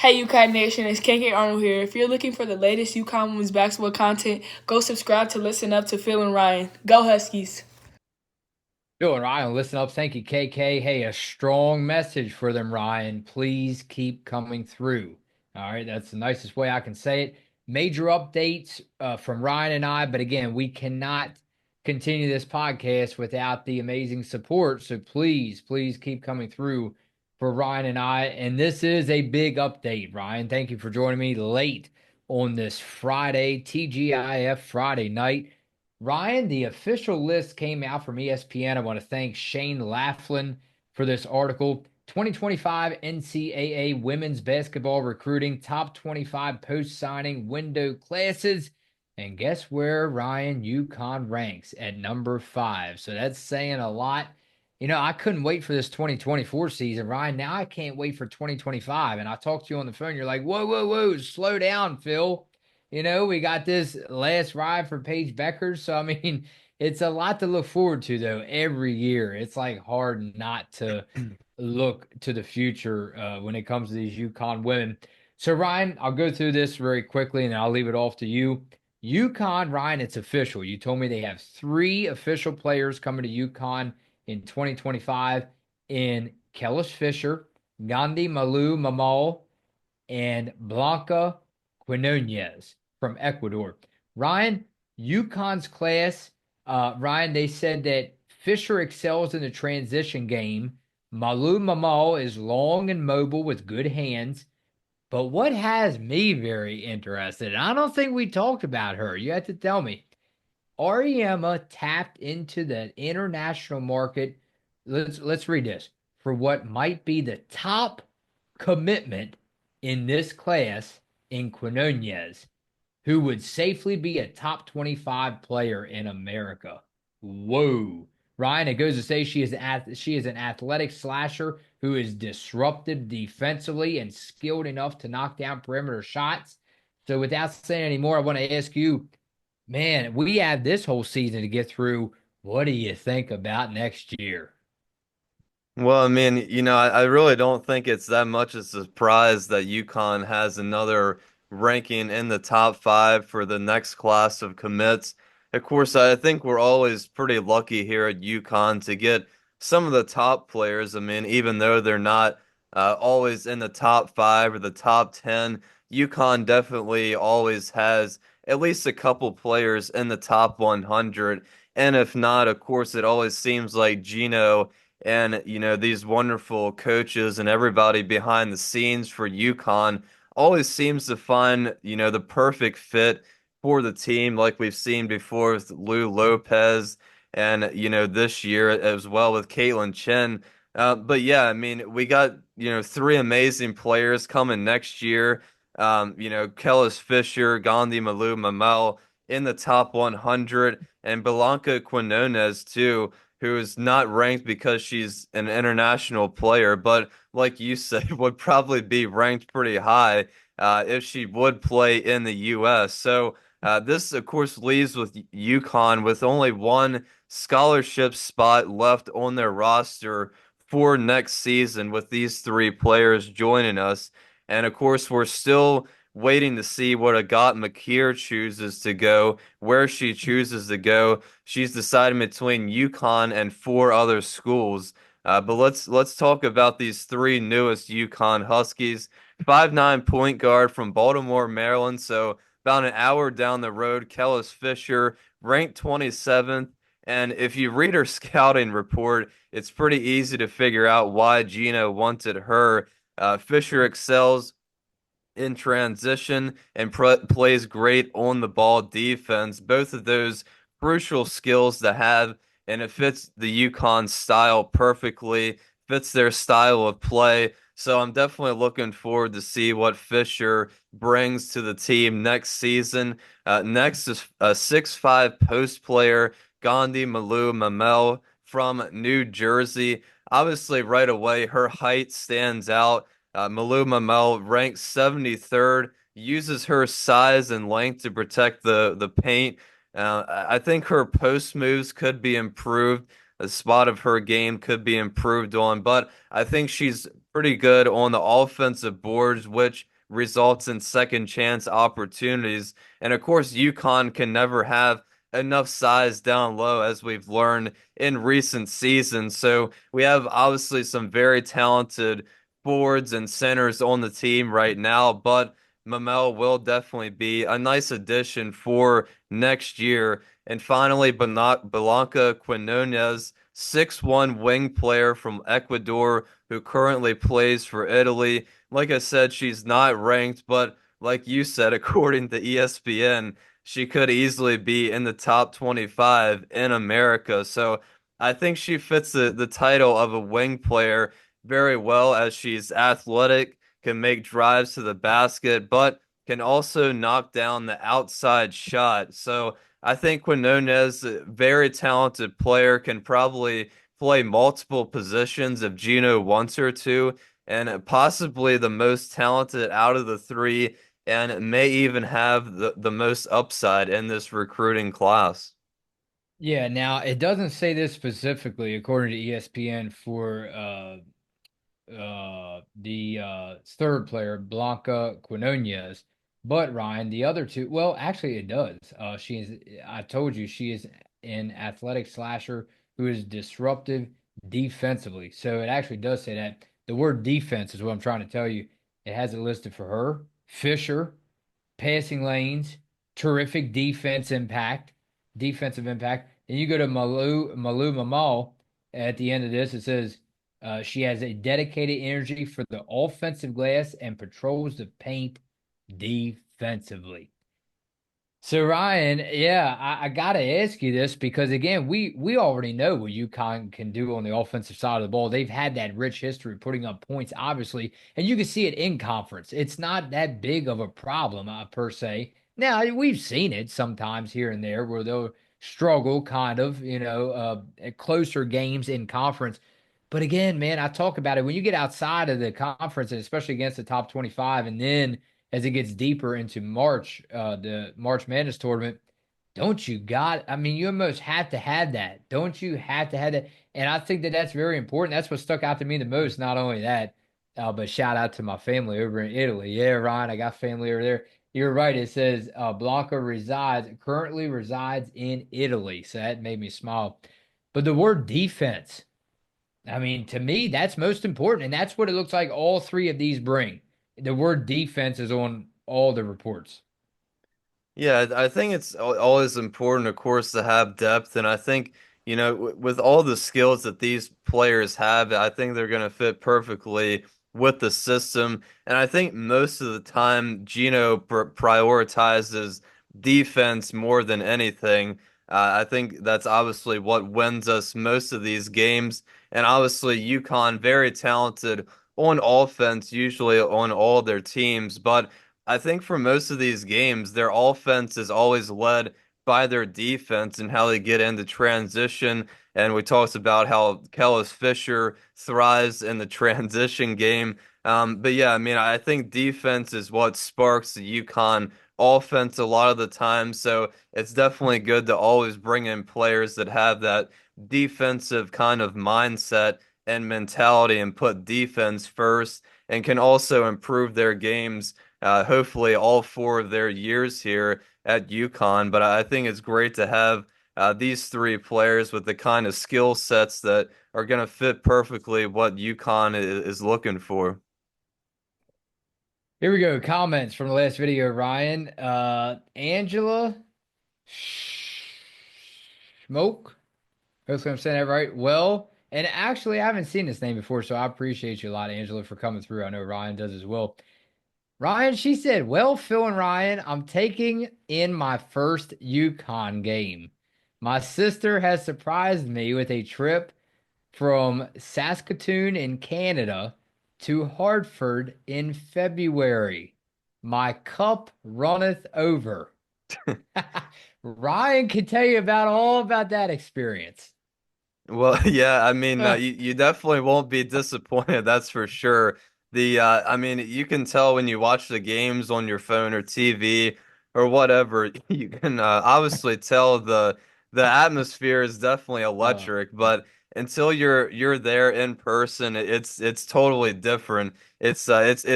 Hey UConn Nation, it's KK Arnold here. If you're looking for the latest UConn women's basketball content, go subscribe to Listen Up to Phil and Ryan. Go Huskies! Doing Ryan, listen up. Thank you, KK. Hey, a strong message for them, Ryan. Please keep coming through. All right, that's the nicest way I can say it. Major updates from Ryan and I, but again, we cannot continue this podcast without the amazing support. So please keep coming through for Ryan and I. And this is a big update, Ryan. Thank you for joining me late on this Friday, TGIF Friday night. Ryan, the official list came out from ESPN. I want to thank Shane Laughlin for this article. 2025 NCAA women's basketball recruiting top 25 post signing window classes. And guess where Ryan UConn ranks at number 5. So that's saying a lot. I couldn't wait for this 2024 season, Ryan. Now I can't wait for 2025. And I talked to you on the phone. You're like, whoa, slow down, Phil. We got this last ride for Paige Becker. So, I mean, it's a lot to look forward to, though, every year. It's like hard not to look to the future when it comes to these UConn women. So, Ryan, I'll go through this very quickly and I'll leave it off to you. UConn, Ryan, it's official. You told me they have 3 official players coming to UConn in 2025 in Kellis Fisher, Gandhi Malu Mamal, and Blanca Quinonez from Ecuador. Ryan, UConn's class, Ryan, they said that Fisher excels in the transition game. Malu Mamal is long and mobile with good hands. But what has me very interested, and I don't think we talked about her. You have to tell me. Ariema tapped into the international market. Let's read this for what might be the top commitment in this class in Quinonez, who would safely be a top 25 player in America. Whoa. Ryan, it goes to say she is an athletic slasher who is disruptive defensively and skilled enough to knock down perimeter shots. So without saying any more, I want to ask you, man, we have this whole season to get through. What do you think about next year? Well, I mean, I really don't think it's that much a surprise that UConn has another ranking in the top 5 for the next class of commits. Of course, I think we're always pretty lucky here at UConn to get some of the top players. I mean, even though they're not always in the top 5 or the top 10, UConn definitely always has at least a couple players in the top 100. And if not, of course, it always seems like Gino and these wonderful coaches and everybody behind the scenes for UConn always seems to find the perfect fit for the team, like we've seen before with Lou Lopez, and this year as well with Caitlin Chen. But yeah, I mean, we got 3 amazing players coming next year. Kellis Fisher, Gandhi Malu Mamel in the top 100, and Blanca Quinones too, who is not ranked because she's an international player, but like you said, would probably be ranked pretty high if she would play in the U.S. So this, of course, leaves with UConn with only one scholarship spot left on their roster for next season, with these 3 players joining us. And of course, we're still waiting to see what Agat McKeer chooses to go, where she chooses to go. She's deciding between UConn and 4 other schools. But let's talk about these 3 newest UConn Huskies. 5'9" point guard from Baltimore, Maryland. So about an hour down the road, Kellis Fisher, ranked 27th. And if you read her scouting report, it's pretty easy to figure out why Gino wanted her. Fisher excels in transition and plays great on the ball defense. Both of those crucial skills to have, and it fits the UConn style perfectly, fits their style of play. So I'm definitely looking forward to see what Fisher brings to the team next season. Next is a 6'5" post player, Gandhi Malu Mamel from New Jersey. Obviously, right away, her height stands out. Malu Mamel ranks 73rd, uses her size and length to protect the paint. I think her post moves could be improved. A spot of her game could be improved on, but I think she's pretty good on the offensive boards, which results in second chance opportunities. And of course, UConn can never have enough size down low, as we've learned in recent seasons. So we have obviously some very talented forwards and centers on the team right now, but Mamel will definitely be a nice addition for next year. And finally, Blanca Quinones, 6'1" wing player from Ecuador who currently plays for Italy. Like I said, she's not ranked, but like you said, according to ESPN, she could easily be in the top 25 in America. So I think she fits the title of a wing player very well, as she's athletic, can make drives to the basket, but can also knock down the outside shot. So I think Quinones, a very talented player, can probably play multiple positions if Gino wants her to, and possibly the most talented out of the three, and may even have the most upside in this recruiting class. Yeah, now it doesn't say this specifically according to ESPN for the third player, Blanca Quinones. But Ryan, the other two, well, actually it does. I told you, she is an athletic slasher who is disruptive defensively. So it actually does say that. The word defense is what I'm trying to tell you. It has it listed for her. Fisher, passing lanes, terrific defensive impact. And you go to Malu Mamal at the end of this, it says she has a dedicated energy for the offensive glass and patrols the paint defensively. So Ryan, yeah, I gotta ask you this because again, we already know what UConn can do on the offensive side of the ball. They've had that rich history putting up points, obviously, and you can see it in conference. It's not that big of a problem per se. Now we've seen it sometimes here and there where they'll struggle, kind of, at closer games in conference. But again, man, I talk about it when you get outside of the conference, and especially against the top 25, and then as it gets deeper into March, the March Madness tournament, I mean, you almost have to have that. Don't you have to have that? And I think that that's very important. That's what stuck out to me the most. Not only that, but shout out to my family over in Italy. Yeah, Ryan, I got family over there. You're right. It says Blanca currently resides in Italy. So that made me smile. But the word defense, I mean, to me, that's most important. And that's what it looks like all three of these bring. The word defense is on all the reports. Yeah, I think it's always important, of course, to have depth. And I think, with all the skills that these players have, I think they're going to fit perfectly with the system. And I think most of the time, Gino prioritizes defense more than anything. I think that's obviously what wins us most of these games. And obviously, UConn, very talented on offense, usually on all their teams. But I think for most of these games, their offense is always led by their defense and how they get into transition. And we talked about how Kellis Fisher thrives in the transition game. But yeah, I mean, I think defense is what sparks the UConn offense a lot of the time. So it's definitely good to always bring in players that have that defensive kind of mindset and mentality and put defense first and can also improve their games, hopefully all 4 of their years here at UConn. But I think it's great to have these three players with the kind of skill sets that are going to fit perfectly what UConn is looking for. Here we go. Comments from the last video, Ryan. Angela Smoke. Hopefully I'm saying that right. Well, and actually, I haven't seen this name before, so I appreciate you a lot, Angela, for coming through. I know Ryan does as well. Ryan, she said, well, Phil and Ryan, I'm taking in my first UConn game. My sister has surprised me with a trip from Saskatoon in Canada to Hartford in February. My cup runneth over. Ryan can tell you about all about that experience. Well, yeah, I mean, Uh, you definitely won't be disappointed, that's for sure. I mean, you can tell when you watch the games on your phone or TV or whatever, you can obviously tell the atmosphere is definitely uh, electric. But until you're there in person, it's totally different. It's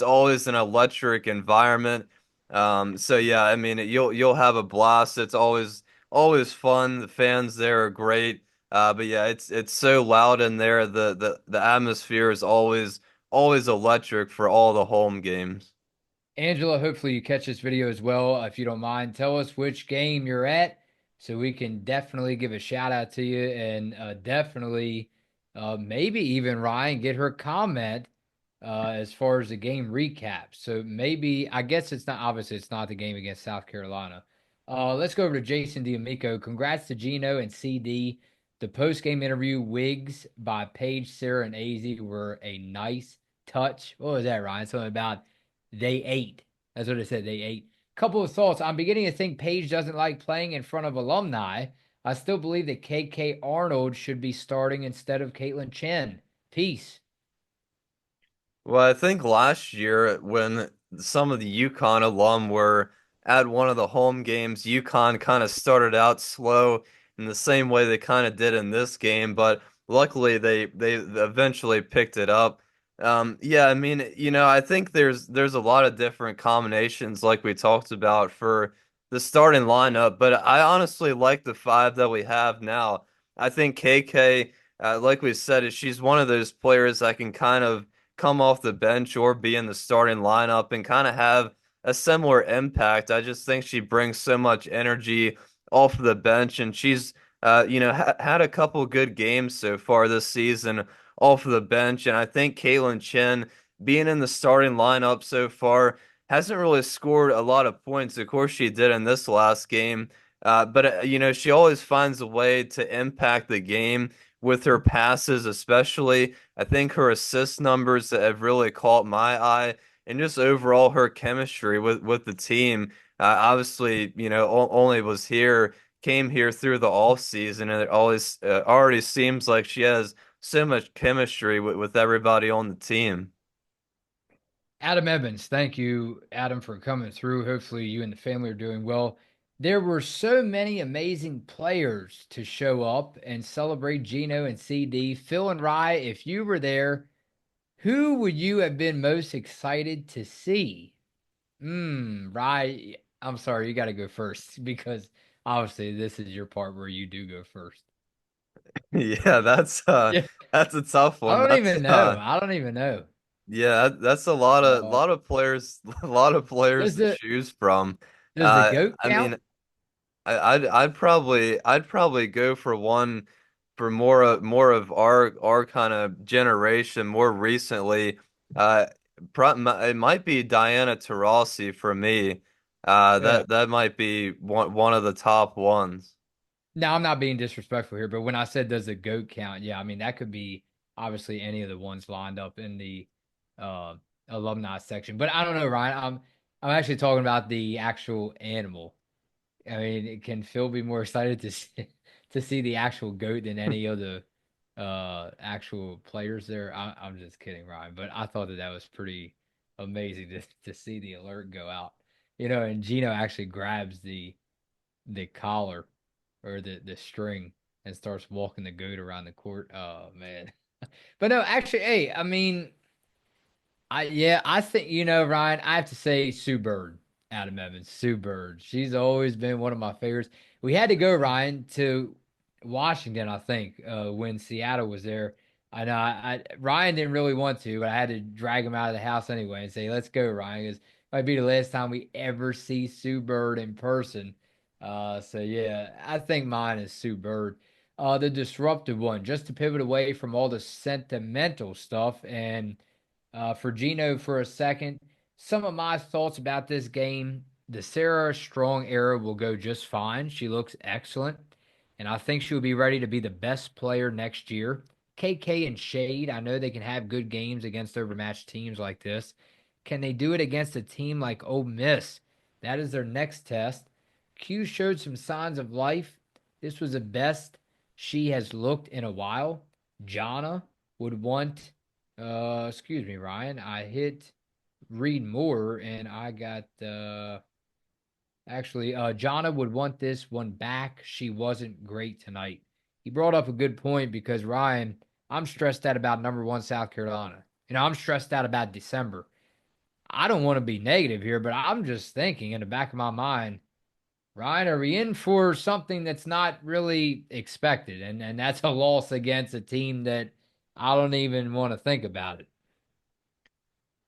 always an electric environment. So yeah, I mean, you'll have a blast. It's always fun. The fans there are great. But yeah, it's so loud in there. The atmosphere is always electric for all the home games. Angela, hopefully you catch this video as well. If you don't mind, tell us which game you're at so we can definitely give a shout out to you and definitely maybe even Ryan get her comment as far as the game recap. So maybe, I guess it's not, obviously, it's not the game against South Carolina. Let's go over to Jason D'Amico. Congrats to Gino and CD. The post game interview wigs by Paige, Sarah, and AZ were a nice touch. What was that, Ryan? Something about they ate. That's what it said. They ate. Couple of thoughts. I'm beginning to think Paige doesn't like playing in front of alumni. I still believe that KK Arnold should be starting instead of Caitlin Chen. Peace. Well, I think last year when some of the UConn alum were at one of the home games, UConn kind of started out slow in the same way they kind of did in this game, but luckily they eventually picked it up. Yeah, I mean, I think there's a lot of different combinations like we talked about for the starting lineup, but I honestly like the five that we have now. I think KK, like we said, she's one of those players that can kind of come off the bench or be in the starting lineup and kind of have a similar impact. I just think she brings so much energy off of the bench, and she's had a couple good games so far this season off of the bench. And I think Caitlin Chen being in the starting lineup so far hasn't really scored a lot of points. Of course, she did in this last game. But she always finds a way to impact the game with her passes, especially. I think her assist numbers have really caught my eye, and just overall her chemistry with the team. Obviously, only came here through the off season, and it always already seems like she has so much chemistry with everybody on the team. Adam Evans, thank you, Adam, for coming through. Hopefully, you and the family are doing well. There were so many amazing players to show up and celebrate Gino and CD. Phil and Rye, if you were there, who would you have been most excited to see? Rye, I'm sorry, you got to go first because obviously this is your part where you do go first. Yeah, Yeah, that's a tough I one. don't That's even know. I don't even know. that's a lot of Uh, players, a lot of players does to the choose from. does the goat I count? mean, I'd probably go for one for more of our kind of generation more recently. Uh, it might be Diana Taurasi for me. Yeah. That might be one of the top ones. Now, I'm not being disrespectful here, but when I said does the goat count, yeah, I mean that could be obviously any of the ones lined up in the uh, alumni section. But I don't know, Ryan. I'm actually talking about the actual animal. I mean, can Phil be more excited to see the actual goat than any of the actual players there? I'm just kidding, Ryan. But I thought that that was pretty amazing to see the alert go out. And Gino actually grabs the collar or the string and starts walking the goat around the court. Oh man. But no, actually, hey, I mean, I think Ryan. I have to say Sue Bird, Adam Evans, Sue Bird. She's always been one of my favorites. We had to go Ryan to Washington, I think, when Seattle was there. I know Ryan didn't really want to, but I had to drag him out of the house anyway and say, "Let's go, Ryan." Because might be the last time we ever see Sue Bird in person. So yeah, I think mine is Sue Bird. The disruptive one, just to pivot away from all the sentimental stuff and for Gino for a second. Some of my thoughts about this game. The Sarah Strong era will go just fine. She looks excellent. And I think she will be ready to be the best player next year. KK and Shade, I know they can have good games against overmatched teams like this. Can they do it against a team like Ole Miss? That is their next test. Q showed some signs of life. This was the best she has looked in a while. Jana would want excuse me, Ryan. I hit read more and I got actually Jonna would want this one back. She wasn't great tonight. he brought up a good point because Ryan, I'm stressed out about #1 South Carolina. I'm stressed out about December. I don't want to be negative here, but I'm just thinking in the back of my mind, Ryan, are we in for something that's not really expected? And that's a loss against a team that I don't even want to think about it.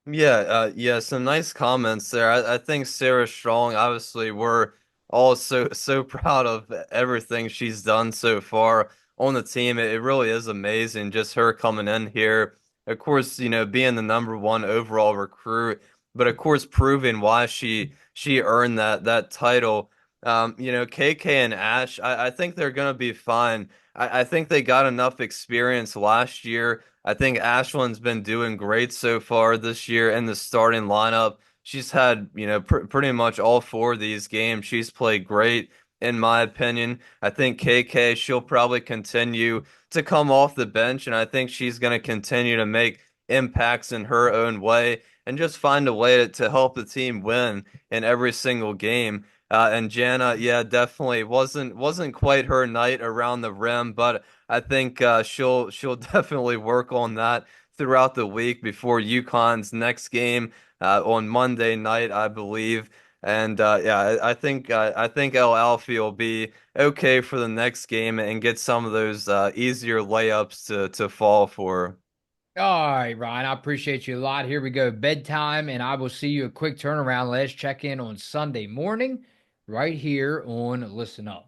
Yeah, yeah, some nice comments there. I think Sarah Strong, obviously, we're all so proud of everything she's done so far on the team. It really is amazing, just her coming in here. Of course, being the #1 overall recruit, but of course, proving why she earned that title. KK and Ash, I think they're gonna be fine. I think they got enough experience last year. I think Ashland's been doing great so far this year in the starting lineup. She's had, pretty much all four of these games. She's played great, in my opinion. I think KK, she'll probably continue to come off the bench, and I think she's going to continue to make impacts in her own way and just find a way to help the team win in every single game. And Jana, yeah, definitely wasn't quite her night around the rim, but I think she'll definitely work on that throughout the week before UConn's next game on Monday night, I believe. And yeah, I think El Alfie will be okay for the next game and get some of those easier layups to fall for. All right, Ryan, I appreciate you a lot. Here we go. Bedtime, and I will see you a quick turnaround. Let's check in on Sunday morning right here on Listen Up.